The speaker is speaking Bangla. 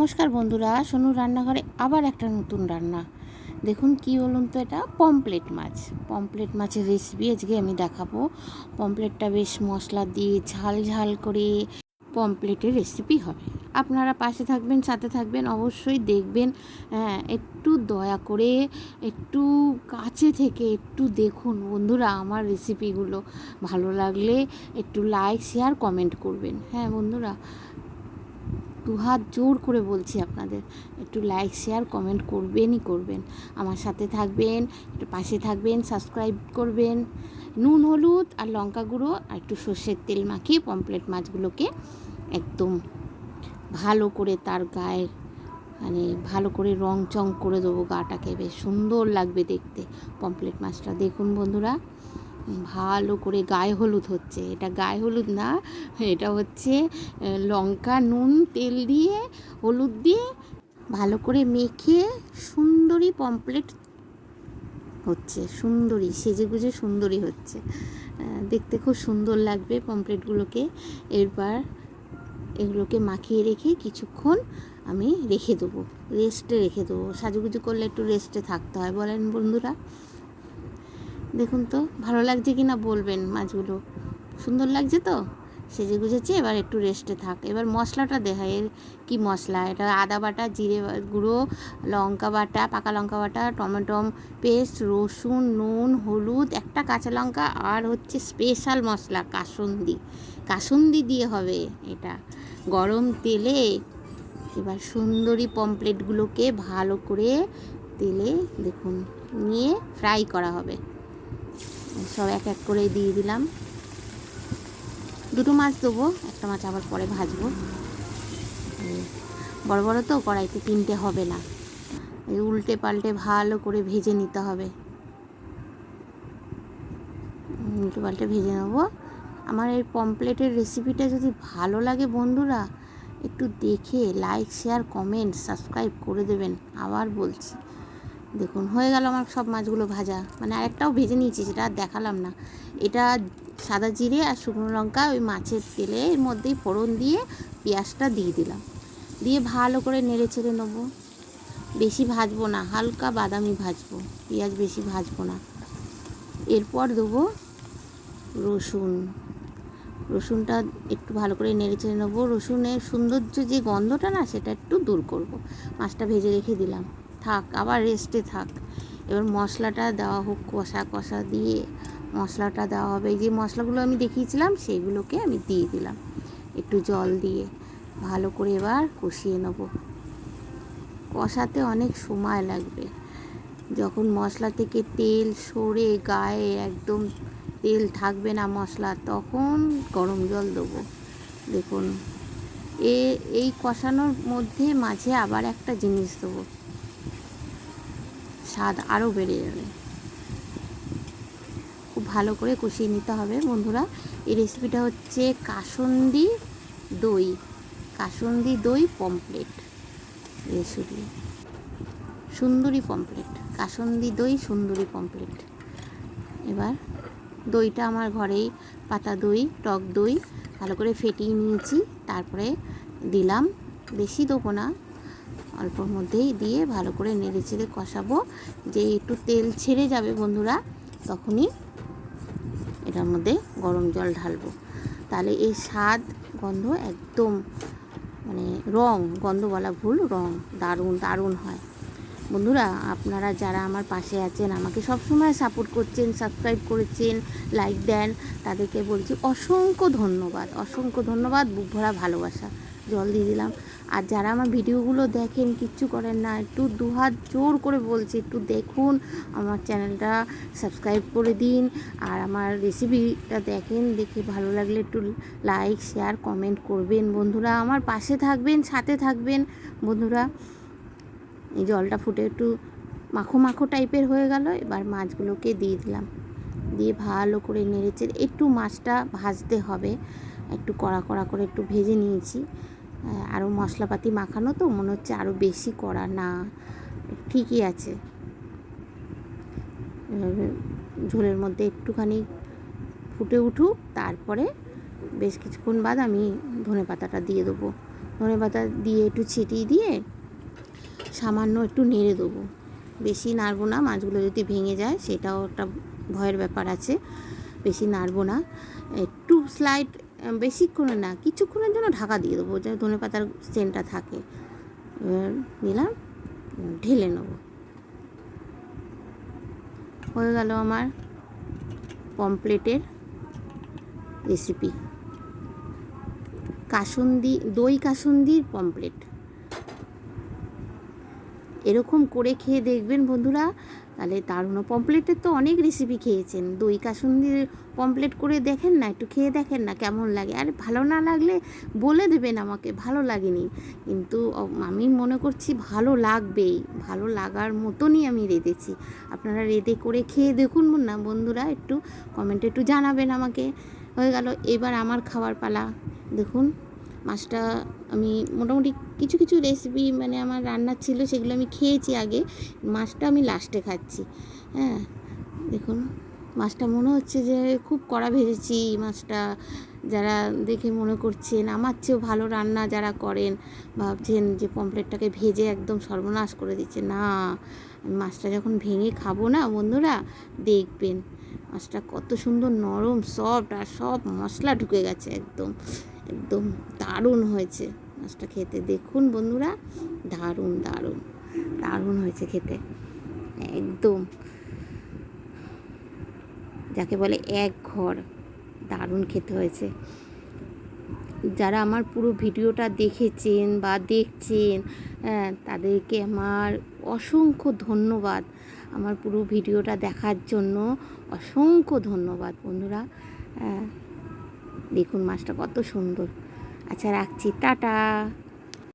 নমস্কার বন্ধুরা, সোনু রান্নাঘরে আবার একটা নতুন রান্না। দেখুন কি বলুন তো, এটা পমপ্লেট মাছ। পমপ্লেট মাছের রেসিপি আজকে আমি দেখাবো। পমপ্লেটটা বেশ মশলা দিয়ে ঝাল ঝাল করে পমপ্লেটের রেসিপি হবে। আপনারা পাশে থাকবেন, সাথে থাকবেন, অবশ্যই দেখবেন। হ্যাঁ, একটু দয়া করে একটু কাছে থেকে একটু দেখুন বন্ধুরা। আমার রেসিপিগুলো ভালো লাগলে একটু লাইক, শেয়ার, কমেন্ট করবেন। হ্যাঁ বন্ধুরা, দুহাত জোর করে বলছি আপনাদের, একটু লাইক, শেয়ার, কমেন্ট করবেন। আমার সাথে থাকবেন, একটু পাশে থাকবেন, সাবস্ক্রাইব করবেন। নুন, হলুদ আর লঙ্কা গুঁড়ো আর একটু সর্ষের তেল মাখিয়ে পমপ্লেট মাছগুলোকে একদম ভালো করে তার গায়ে ভালো করে রং চং করে দেবো। গাটাকে বেশ সুন্দর লাগবে দেখতে পমপ্লেট মাছটা। দেখুন বন্ধুরা, ভালো করে গায়ে হলুদ হচ্ছে। এটা গায়ে হলুদ না, এটা হচ্ছে লঙ্কা, নুন, তেল দিয়ে, হলুদ দিয়ে ভালো করে মেখে সুন্দরী পমপ্লেট হচ্ছে। সুন্দরী সেজেগুজে সুন্দরী হচ্ছে, দেখতে খুব সুন্দর লাগবে পমপ্লেটগুলোকে। এরপর এগুলোকে মাখিয়ে রেখে কিছুক্ষণ আমি রেখে দেবো, রেস্টে রেখে দেবো। সাজুগুজু করলে একটু রেস্টে থাকতে হয়, বলেন বন্ধুরা। দেখুন তো ভালো লাগছে কি না বলবেন। মাছগুলো সুন্দর লাগছে তো, সেজে গুজেছে। এবার একটু রেস্টে থাক। এবার মশলাটা দেখা, এর কী মশলা। এটা আদা বাটা, জিরে গুঁড়ো, লঙ্কা বাটা, পাকা লঙ্কা বাটা, টমেটো পেস্ট, রসুন, নুন, হলুদ, একটা কাঁচা লঙ্কা, আর হচ্ছে স্পেশাল মশলা কাসুন্দি। কাসুন্দি দিয়ে হবে এটা গরম তেলে। এবার সুন্দরী পমপ্লেটগুলোকে ভালো করে তেলে দেখুন নিয়ে ফ্রাই করা হবে। সব এক এক করে দিয়ে দিলাম। দুটো মাছ দেবো, একটা মাছ আবার পরে ভাজবো। বড় বড় তো কড়াইতে তিনটে হবে না, উল্টে পাল্টে ভালো করে ভেজে নিতে হবে। উল্টে পাল্টে ভেজে নেবো। আমার এই পমপ্লেটের রেসিপিটা যদি ভালো লাগে বন্ধুরা, একটু দেখে লাইক, শেয়ার, কমেন্ট, সাবস্ক্রাইব করে দেবেন। আবার বলছি, দেখুন হয়ে গেল আমার সব মাছগুলো ভাজা। আরেকটাও ভেজে নিয়েছি, সেটা আর দেখালাম না। এটা সাদা জিরে আর শুকনো লঙ্কা ওই মাছের তেলের মধ্যেই ফোড়ন দিয়ে পেঁয়াজটা দিয়ে দিলাম, দিয়ে ভালো করে নেড়ে ছেড়ে নেবো। বেশি ভাজবো না, হালকা বাদামি ভাজবো, পেঁয়াজ বেশি ভাজবো না। এরপর দেবো রসুন। রসুনটা একটু ভালো করে নেড়ে ছেড়ে নেবো। রসুনের সৌন্দর্য যে গন্ধটা না, সেটা একটু দূর করব। মাছটা ভেজে রেখে দিলাম, থাক, আবার রেস্টে থাক। এবার মশলাটা দেওয়া হোক, কষা কষা দিয়ে মশলাটা দেওয়া হবে। যে মশলাগুলো আমি দেখিয়েছিলাম সেইগুলোকে আমি দিয়ে দিলাম, একটু জল দিয়ে ভালো করে এবার কষিয়ে নেব। কষাতে অনেক সময় লাগবে। যখন মশলা থেকে তেল সরে গায়ে একদম তেল থাকবে না মশলা, তখন গরম জল দেবো। দেখুন এই কষানোর মধ্যে মাঝে আবার একটা জিনিস দেবো, স্বাদ আরও বেড়ে যাবে। খুব ভালো করে কষিয়ে নিতে হবে বন্ধুরা। এই রেসিপিটা হচ্ছে কাসুন্দি দই, কাসুন্দি দই পমপ্লেট রেসিপি। সুন্দরী পমপ্লেট, কাসুন্দি দই সুন্দরী পমপ্লেট। এবার দইটা আমার ঘরেই পাতা দই, টক দই ভালো করে ফেটিয়ে নিয়েছি। তারপরে দিলাম, বেশি দেবো না, অল্পর মধ্যেই দিয়ে ভালো করে নেড়ে চেড়ে কষাবো। যে একটু তেল ছেড়ে যাবে বন্ধুরা, তখনই এটার মধ্যে গরম জল ঢালবো। তাহলে এই স্বাদ গন্ধ একদম রং, গন্ধ বলা ভুল, রং দারুণ দারুণ হয় বন্ধুরা। আপনারা যারা আমার পাশে আছেন, আমাকে সবসময় সাপোর্ট করছেন, সাবস্ক্রাইব করেছেন, লাইক দেন, তাদেরকে বলছি অসংখ্য ধন্যবাদ, অসংখ্য ধন্যবাদ, বুক ভরা ভালোবাসা। জল দিয়ে দিলাম। আর যারা আমার ভিডিওগুলো দেখেন, কিচ্ছু করেন না, একটু দুহাত জোর করে বলছি, একটু দেখুন, আমার চ্যানেলটা সাবস্ক্রাইব করে দিন। আর আমার রেসিপিটা দেখেন, দেখে ভালো লাগলে একটু লাইক, শেয়ার, কমেন্ট করবেন বন্ধুরা। আমার পাশে থাকবেন, সাথে থাকবেন বন্ধুরা। এই জলটা ফুটে একটু মাখো মাখো টাইপের হয়ে গেল। এবার মাছগুলোকে দিয়ে দিলাম, দিয়ে ভালো করে নেড়েচেড়ে একটু মাছটা ভাজতে হবে। একটু কড়া কড়া করে একটু ভেজে নিয়েছি। আরও মশলাপাতি মাখানো তো মনে হচ্ছে আরও বেশি কড়া না, ঠিকই আছে। ঝোলের মধ্যে একটুখানি ফুটে উঠুক, তারপরে বেশ কিছুক্ষণ বাদ আমি ধনেপাতাটা দিয়ে দেবো। ধনেপাতা দিয়ে একটু ছিটিয়ে দিয়ে সামান্য একটু নেড়ে দেবো, বেশি নাড়বো না, মাছগুলো যদি ভেঙে যায় সেটাও একটা ভয়ের ব্যাপার আছে। বেশি নাড়বো না, একটু স্লাইড, বেশিক্ষণে না, কিছুক্ষণের জন্য ঢাকা দিয়ে দেবো যাতে ধনেপাতার সেন্টটা থাকে। এবার দিলাম, ঢেলে নেব। হয়ে গেল আমার পমপ্লেটের রেসিপি, কাসুন্দি, দই কাসুন্দির পমপ্লেট। এরকম করে খেয়ে দেখবেন বন্ধুরা, তাহলে দারুণ। পমপ্লেটের তো অনেক রেসিপি খেয়েছেন, দই কাসুন্দির পমপ্লেট করে দেখেন না, একটু খেয়ে দেখেন না কেমন লাগে। আর ভালো না লাগলে বলে দেবেন আমাকে, ভালো লাগেনি, কিন্তু আমি মনে করছি ভালো লাগবেই, ভালো লাগার মতনই আমি রেঁধেছি। আপনারা রেঁধে করে খেয়ে দেখুন না বন্ধুরা, একটু কমেন্টে একটু জানাবেন আমাকে। হয়ে গেল, এবার আমার খাবার পালা। দেখুন মাছটা আমি মোটামুটি কিছু কিছু রেসিপি মানে আমার রান্নার ছিল, সেগুলো আমি খেয়েছি আগে, মাছটা আমি লাস্টে খাচ্ছি। হ্যাঁ, দেখুন মাছটা মনে হচ্ছে যে খুব কড়া ভেজেছি মাছটা। যারা দেখে মনে করছেন আমার চেয়েও ভালো রান্না যারা করেন, ভাবছেন যে পমপ্লেটটাকে ভেজে একদম সর্বনাশ করে দিচ্ছে, না, মাছটা যখন ভেঙে খাবো না বন্ধুরা, দেখবেন মাছটা কত সুন্দর নরম সফট, আর সব মশলা ঢুকে গেছে একদম, একদম দারুণ হয়েছে মাছটা খেতে। দেখুন বন্ধুরা, দারুণ দারুণ দারুণ হয়েছে খেতে, একদম যাকে বলে এক ঘর, দারুণ খেতে হয়েছে। যারা আমার পুরো ভিডিওটা দেখেছেন বা দেখছেন, তাদেরকে আমার অসংখ্য ধন্যবাদ। আমার পুরো ভিডিওটা দেখার জন্য অসংখ্য ধন্যবাদ বন্ধুরা। দেখুন মাছটা কত সুন্দর। আচ্ছা রাখছি, টাটা।